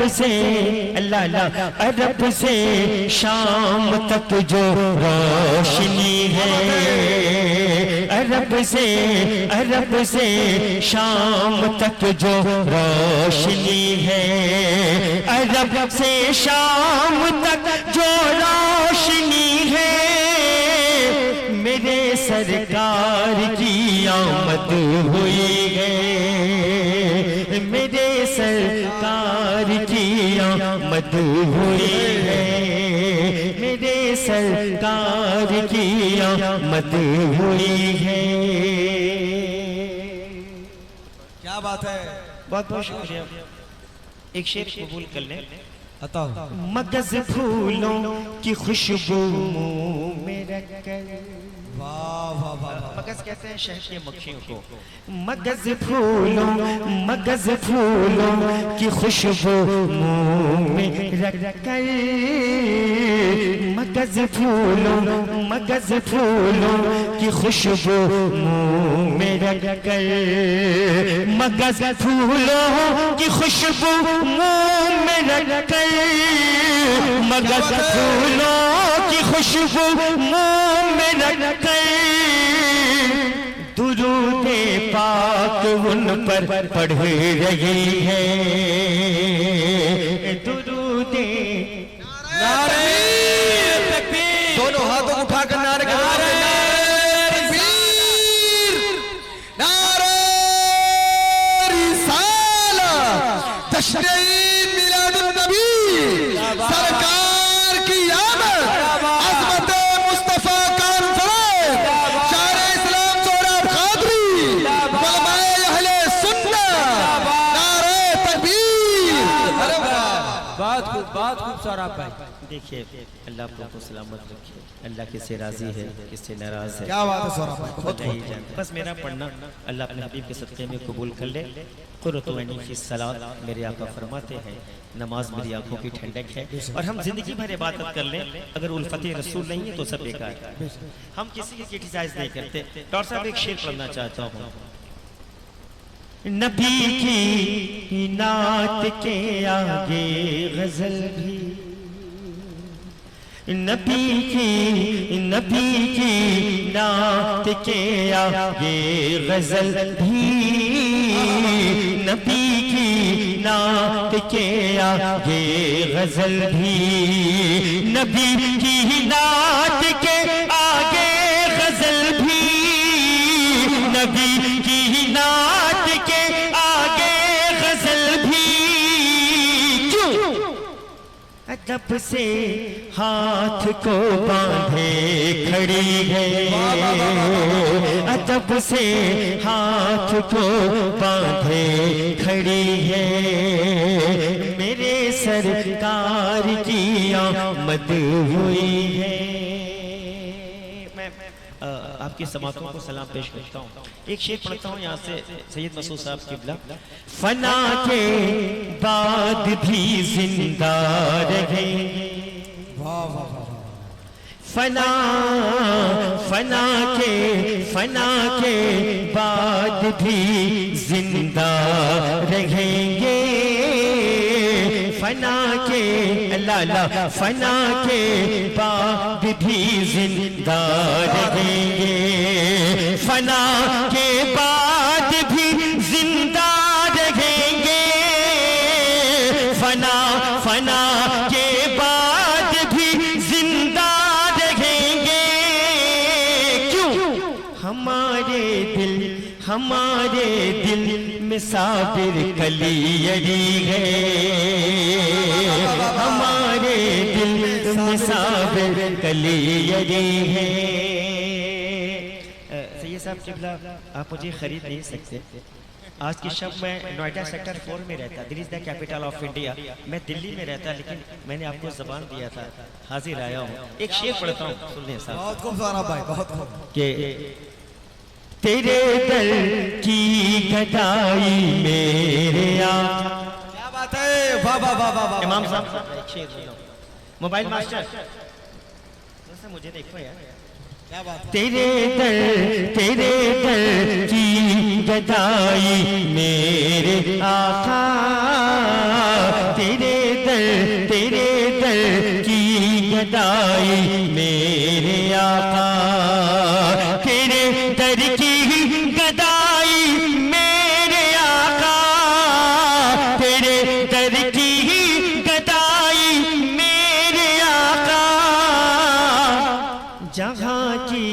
से अल्लाह अल्लाह अरब से शाम तक जो रोशनी है, अरब से शाम तक जो रोशनी है, अरब से शाम तक जो रोशनी है, मेरे सरकार की आमद हुई है, मेरे सरकार की आमद हुई है, मेरे सरकार की आमद हुई है। क्या बात है, बहुत बहुत शुक्रिया। एक शेर कबूल कर लें। बताओ। मगज फूलों की खुशबू मुंह में रखकर, वाह वाह वाह। मगज कहते हैं शहद की मक्खियों को। मगज फूलों की खुशबू मुंह में रखकर, मगज फूलों की खुशबू मुंह में रखकर, मगज फूलों की खुशबू मुंह में रखकर, मगज फूलों की खुशबू मुंह में रखकर, दुरूदे पाक उन पर पढ़ रही है, दुरूदे। नारे तकबीर, दोनों हाथों को उठाकर नारे तकबीर, नारे रिसालत, तशरीफ मिलादुन नबी, सरकार की आमद, अज़मत मुस्तफा कॉन्फ्रेंस, शायर इस्लाम सोहराब कादरी, उलमाए अहले सुन्नत, नारे तकबीर। बात खूब सारा भाई। देखिए, अल्लाह आपको सलामत रखे, अल्लाह किससे राजी है किससे नाराज है, क्या बात है सौरभ भाई, बहुत नहीं जानते। बस मेरा पढ़ना अल्लाह अपने हबीब के सदक़े में कबूल कर ले। क़ुर्रतु ऐनी की सलात, मेरे आका फरमाते हैं नमाज मेरी आंखों की ठंडक है। और हम जिंदगी भर इबादत कर लें, अगर उल्फते रसूल नहीं है तो सब बेकार है। हम किसी की क्रिटिसाइज नहीं करते। डॉक्टर साहब एक शेर पढ़ना चाहता हूँ। नबी की नात के आगे गजल भी, नबी की नात के आगे गजल भी, नबी की नात के आगे गजल भी, नबी की नात के आगे गजल भी, नबी की नात के आगे गजल भी, क्यों अदब से हाथ को बांधे खड़ी है, अदब से हाथ को बांधे खड़ी है, मेरे सरकार की आमद हुई है। मैं आपकी समातों को सलाम पेश करता हूँ। एक शेर पढ़ता हूँ यहाँ से सैयद मसूद साहब किबला। फना के बाद भी जिंदा रहेंगे, फना के बाद भी जिंदा रहेंगे, फना के अल्लाह फना के बाद भी जिंदा रहेंगे, फना के बाद भी जिंदा रहेंगे, फना के बाद भी जिंदा रहेंगे, क्यों हमारे दिल में साबिर कलियरी है, हमारे दिल में साबिर कलियरी है। सैयद साहब किबला, आप मुझे खरीद नहीं सकते। आज की शब मैं नोएडा सेक्टर 4 में रहता, this is the capital of India. मैं दिल्ली में रहता, लेकिन मैंने आपको जबान दिया था, हाजिर आया हूँ। एक शेर पढ़ता हूँ, सुन लें साहब। बहुत खूब सारा भाई, बहुत खूब। के तेरे दर की गदाई मेरे आका। क्या बात है, वाह वाह वाह वाह। इमाम साहब एक शेर सुनाओ। मोबाइल मास्टर मुझे देखो यार, क्या बात है। तेरे दर की गदाई मेरे आका, तेरे गदाई मेरे आका, तेरे दर की गदाई मेरे आका, तेरे दर की गदाई मेरे आका। जहाँ की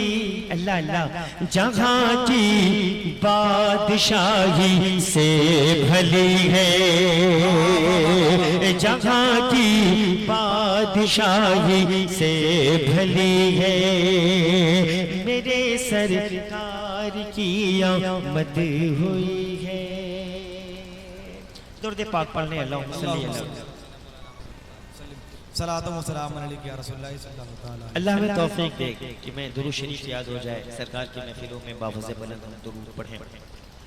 अल्लाह अल्लाह, जहाँ की बादशाही से भली है, जहाँ की बादशाही से भली है, मेरे सरकार की आमद हुई है। दुरूद पाक पढ़ने अल्लाहुम्मा सल्ली अला सलातो व सलाम अलैका या रसूलल्लाह सल्लल्लाहु अलैहि वसल्लम। अल्लाह में तौफीक दे कि मैं दुरूद शरीफ याद हो जाए, सरकार की महफिलों में बावज़े बुलंद हम दुरूद पढ़ें।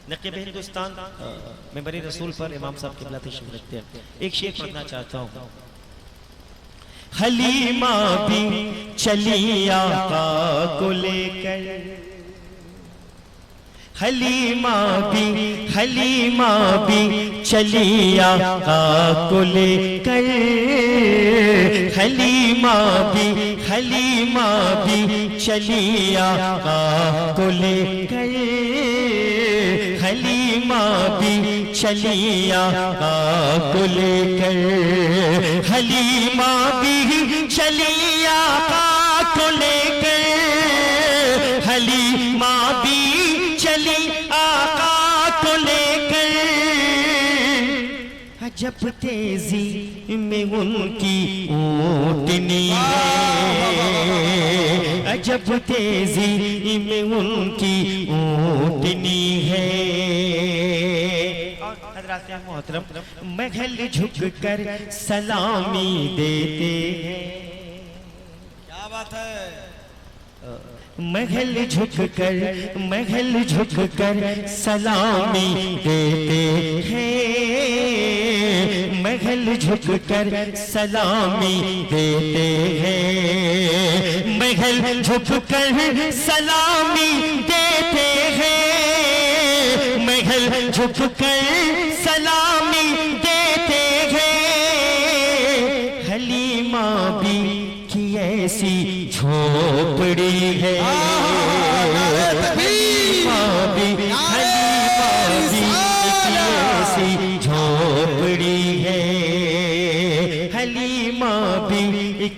नक़ीब हिंदुस्तान मेंबरे रसूल पर इमाम साहब क़िबला तशरीफ़ रखते हैं। एक शेर पढ़ना चाहता हूँ। हलीमा भी चली आका को लेकर, हलीमा भी चली आका को लेकर, हलीमा भी चली आका को लेकर, हलीमा भी चली आका को लेकर, हलीमा भी चली आका को लेकर, हलीमा भी चली आका को लेकर। अजब तेजी में उनकी ऊँटनी है, अजब तेजी में उनकी ऊँटनी है। हज़रात मोहतरम महल झुक कर सलामी देते हैं। क्या बात है। महल झुक कर सलामी देते हैं, महल झुक कर सलामी देते हैं, महल झुक कर सलामी देते हैं, महल झुक कर सलामी देते हैं। हलीमा भी की ऐसी झोपड़ी है, हलीमा भी की ऐसी झोपड़ी है, हलीमा भी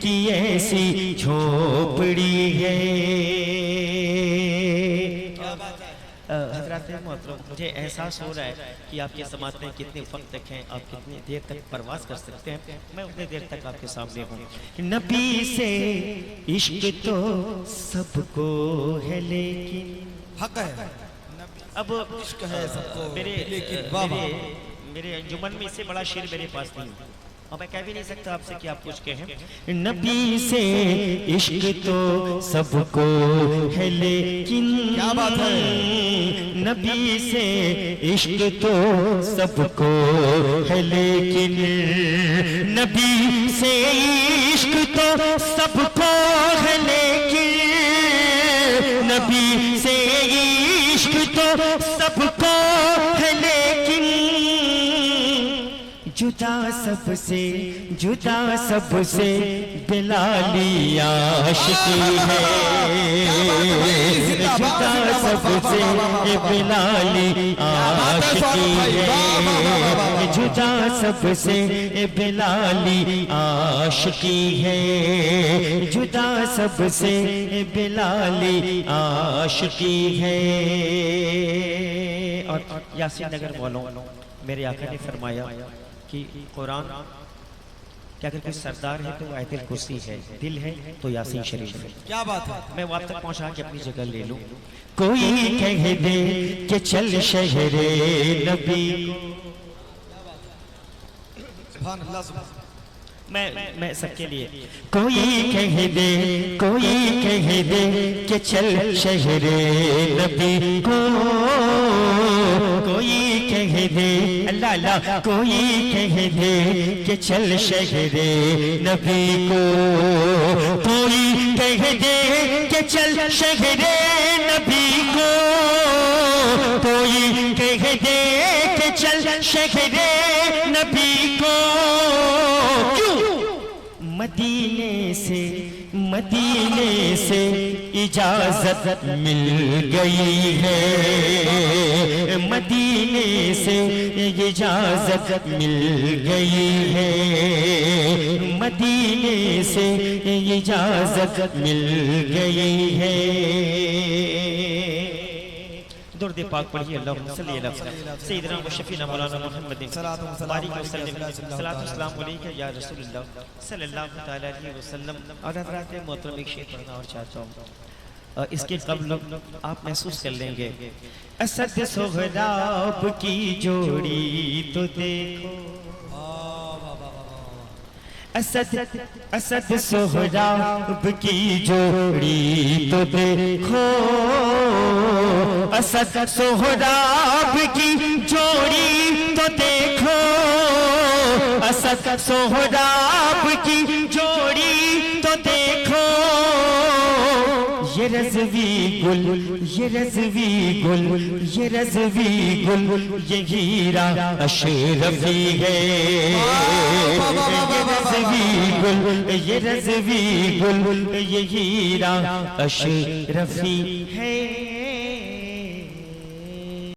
की ऐसी झोपड़ी है। हज़रात मोहतरम मुझे एहसास हो रहा है कि आपके समात में कितने वक्त तक हैं, आप कितनी देर तक परवास कर सकते हैं, मैं उतनी देर तक आपके सामने हूँ। नबी से इश्क तो सबको है लेकिन हक है, अब इश्क है सबको मेरे लेकिन बाबा मेरे अंजुमन में इससे बड़ा शेर मेरे पास नहीं है और मैं कह भी नहीं सकता आपसे कि आप कुछ कहें। नबी से इश्क तो सबको है लेकिन, क्या बात है। नबी से इश्क तो सबको है लेकिन, नबी से इश्क तो सबको है लेकिन, नबी से इश्क तो सबको है लेकिन, जुदा सबसे बिलाली आशिकी है, जुदा सबसे बिलाली आशिकी है, जुदा सबसे बिलाली आशिकी है, जुदा सबसे बिलाली आशिकी है। और यासीन नगर वालों मेरे आका ने फरमाया कि कुरान कि अगर कोई सरदार है तो आयतुल कुर्सी है, दिल है तो यासीन शरीफ है। क्या बात है। मैं वो आप तक पहुंचा के अपनी जगह ले लूं। कोई कह दे कि चल शहरे नबी, सुभान अल्लाह सुभान। मैं सबके लिए कोई कह दे कि चल शहरे नबी को, कोई कह दे अल्लाह अल्लाह, कोई कह दे कि चल शहरे नबी को, कोई कह दे कि चल शहरे नबी को, कोई कह दे कि चल शहरे नबी को। मदीने से इजाजत मिल गई है, मदीने से इजाजत मिल गई है, मदीने से इजाजत मिल गई है। दुर्द पाक पढ़िए अल्लाहुम्मा सल्ली अला सय्यिदिना व शफीना मौलाना मुहम्मदिन बारिक व सल्लिम सलातु सलाम अलैका या रसूलल्लाह सल्लल्लाहु तआला अलैहि वसल्लम। और हज़रात मोहतरम एक शेर पढ़ना और चाहता हूँ, इसके कब्ल आप महसूस कर लेंगे। असद सोहराब की जोड़ी तो देखो, असद सोहराब की जोड़ी तो देखो, असद सोहराब की जोड़ी तो देखो, असद सोहराब की जोड़ी तो देखो। ये रज़वी गुल, ये रज़वी गुल, ये रज़वी गुल, ये हीरा अशरफी है। ये रज़वी गुल, ये रज़वी गुल, ये हीरा अशरफी है।